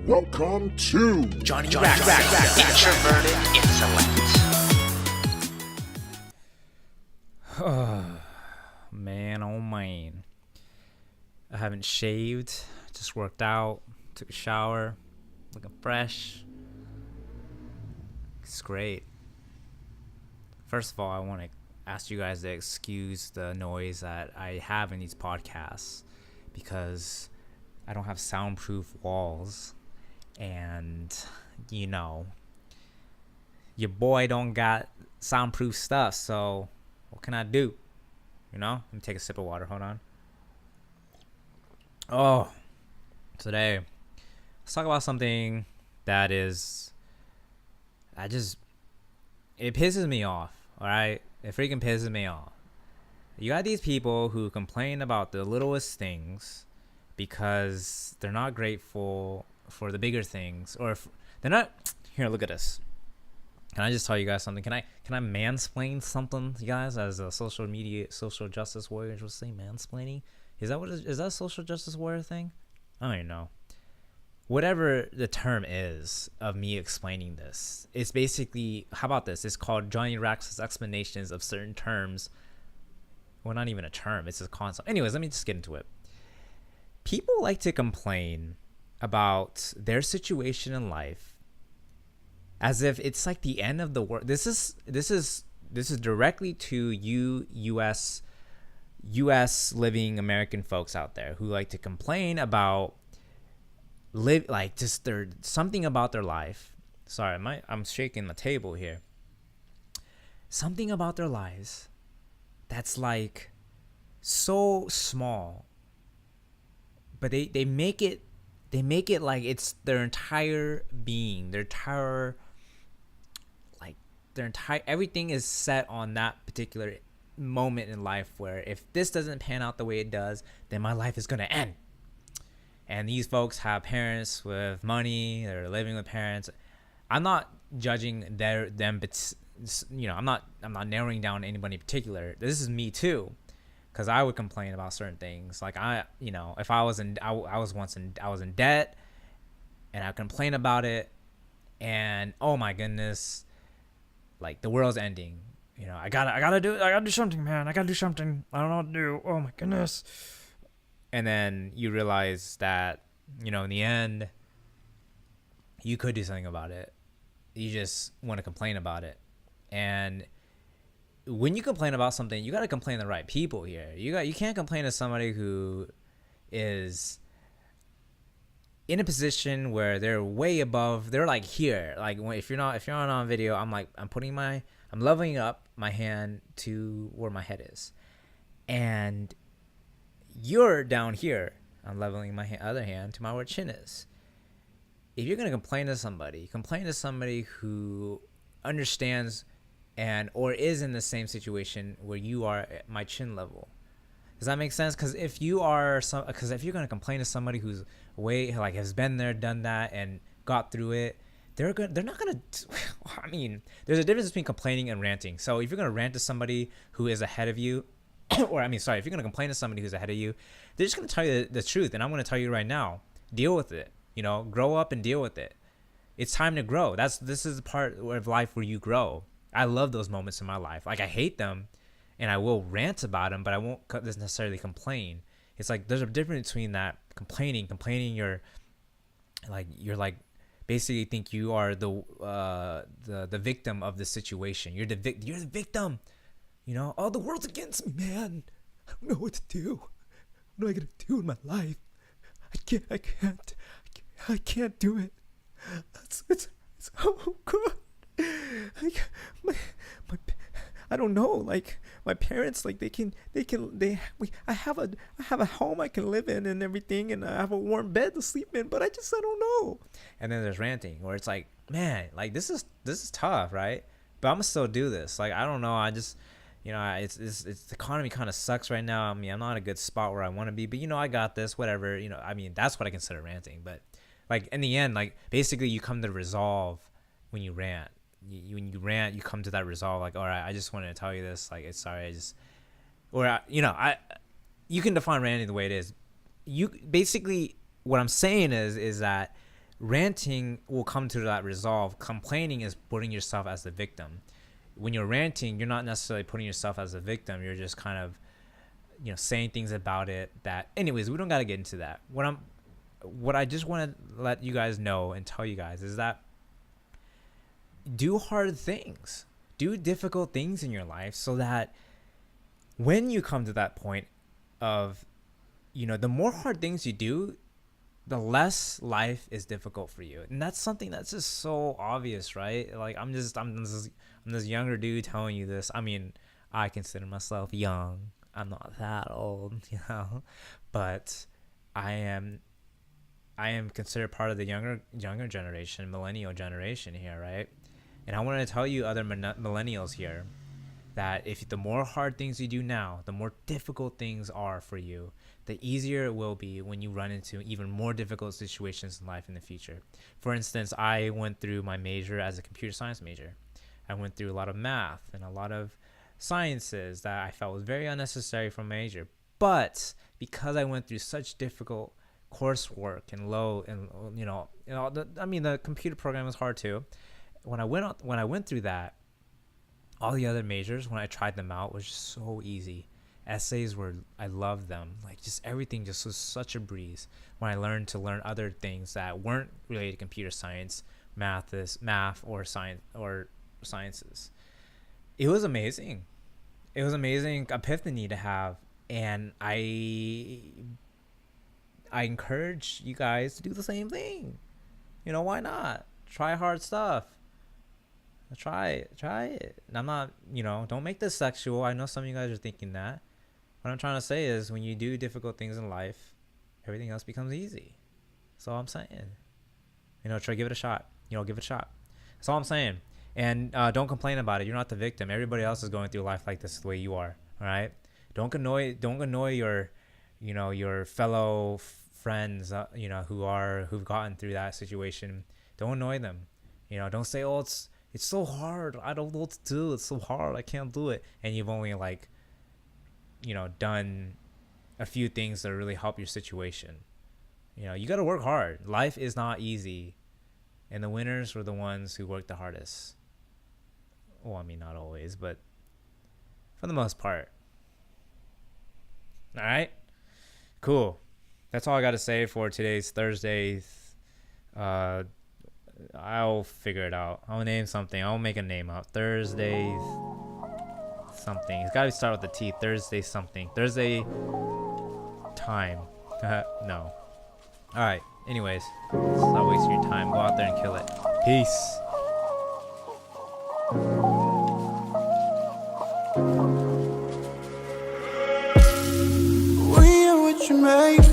Welcome to Johnny Rack, introverted intellect. Man, oh man. I haven't shaved, just worked out, took a shower, looking fresh. It's great. First of all, I want to ask you guys to excuse the noise that I have in these podcasts because I don't have soundproof walls, and your boy don't got soundproof stuff, so what can I do? Let me take a sip of water. Hold on. Oh, today let's talk about something that is it pisses me off. All right, it freaking pisses me off. You got these people who complain about the littlest things because they're not grateful for the bigger things, or if they're not. Here, look at this. Can I just tell you guys something? Can I mansplain something, you guys, as a social justice warrior would say? Mansplaining? Is that a social justice warrior thing? I don't even know. Whatever the term is of me explaining this, it's basically, how about this? It's called Johnny Rack's explanations of certain terms. Well, not even a term, it's a concept. Anyways, let me just get into it. People like to complain about their situation in life as if it's like the end of the world. This is directly to you US living American folks out there who like to complain about something about their life. Sorry, I'm shaking the table here. Something about their lives that's like so small, but they make it like it's their entire being, their entire everything is set on that particular moment in life where if this doesn't pan out the way it does, then my life is going to end. And these folks have parents with money, they're living with parents. I'm not judging them, but I'm not narrowing down anybody in particular. This is me too, because I would complain about certain things. Like if I was in debt, and I complain about it, and oh my goodness, like the world's ending. I gotta do something, man. I gotta do something. I don't know what to do. Oh my goodness. And then you realize that, in the end, you could do something about it. You just want to complain about it. And when you complain about something, you got to complain to the right people here. You can't complain to somebody who is in a position where they're way above. They're like here. Like if you're not on video, I'm leveling up my hand to where my head is, and you're down here. I'm leveling my other hand to where chin is. If you're gonna complain to somebody who understands or is in the same situation where you are at my chin level. Does that make sense? Because if you're gonna complain to somebody who's has been there, done that, and got through it, they're not gonna. I mean, there's a difference between complaining and ranting. So if you're gonna rant to somebody who is ahead of you, if you're gonna complain to somebody who's ahead of you, they're just gonna tell you the truth, and I'm gonna tell you right now, deal with it. Grow up and deal with it. It's time to grow. This is the part of life where you grow. I love those moments in my life. Like I hate them, and I will rant about them, but I won't necessarily complain. It's like there's a difference between that complaining. You're basically think you are the victim of the situation. You're the victim. Oh, the world's against me, man. I don't know what to do. What am I gonna do in my life? I can't do it. It's oh god. I don't know. Like my parents, like I have a home I can live in and everything, and I have a warm bed to sleep in, but I don't know. And then there's ranting, where it's like, man, like this is tough, right? But I'm gonna still do this. Like I don't know. I just it's the economy kind of sucks right now. I mean, I'm not in a good spot where I want to be, but I got this, whatever. I mean, that's what I consider ranting. But like in the end, like basically you come to resolve when you rant. When you rant, you come to that resolve. Like, all right, I just wanted to tell you this. Like, it's sorry. You can define ranting the way it is. You basically, what I'm saying is that ranting will come to that resolve. Complaining is putting yourself as the victim. When you're ranting, you're not necessarily putting yourself as a victim. You're just kind of, saying things about it that, anyways, we don't got to get into that. What I just want to let you guys know and tell you guys is that do hard things, do difficult things in your life, so that when you come to that point of, the more hard things you do, the less life is difficult for you. And that's something that's just so obvious, right? Like, I'm this younger dude telling you this. I mean, I consider myself young. I'm not that old, but I am considered part of the younger generation, millennial generation here, right? And I want to tell you other millennials here that if the more hard things you do now, the more difficult things are for you, the easier it will be when you run into even more difficult situations in life in the future. For instance, I went through my major as a computer science major. I went through a lot of math and a lot of sciences that I felt was very unnecessary for my major. But because I went through such difficult coursework and the computer program was hard too. When I went through that, all the other majors, when I tried them out, was just so easy. Essays I loved them. Like, just everything just was such a breeze. When I learned to learn other things that weren't related to computer science, math or science or sciences, it was amazing. It was amazing epiphany to have, and I encourage you guys to do the same thing. Why not? Try hard stuff. Try it. And I'm not, don't make this sexual. I know some of you guys are thinking that. What I'm trying to say is, when you do difficult things in life, everything else becomes easy. That's all I'm saying. Give it a shot. Give it a shot. That's all I'm saying. And don't complain about it. You're not the victim. Everybody else is going through life like this the way you are. All right. Don't annoy your, your fellow friends, who've gotten through that situation. Don't annoy them. Don't say, oh, it's so hard. I don't know what to do. It's so hard. I can't do it. And you've only done a few things that really help your situation. You got to work hard. Life is not easy. And the winners were the ones who worked the hardest. Well, I mean, not always, but for the most part. All right. Cool. That's all I got to say for today's Thursday. I'll figure it out. I'll name something. I'll make a name out. Thursday something. It's got to start with the T. Thursday something. Thursday time. No. All right. Anyways, stop wasting your time. Go out there and kill it. Peace. We are what you make.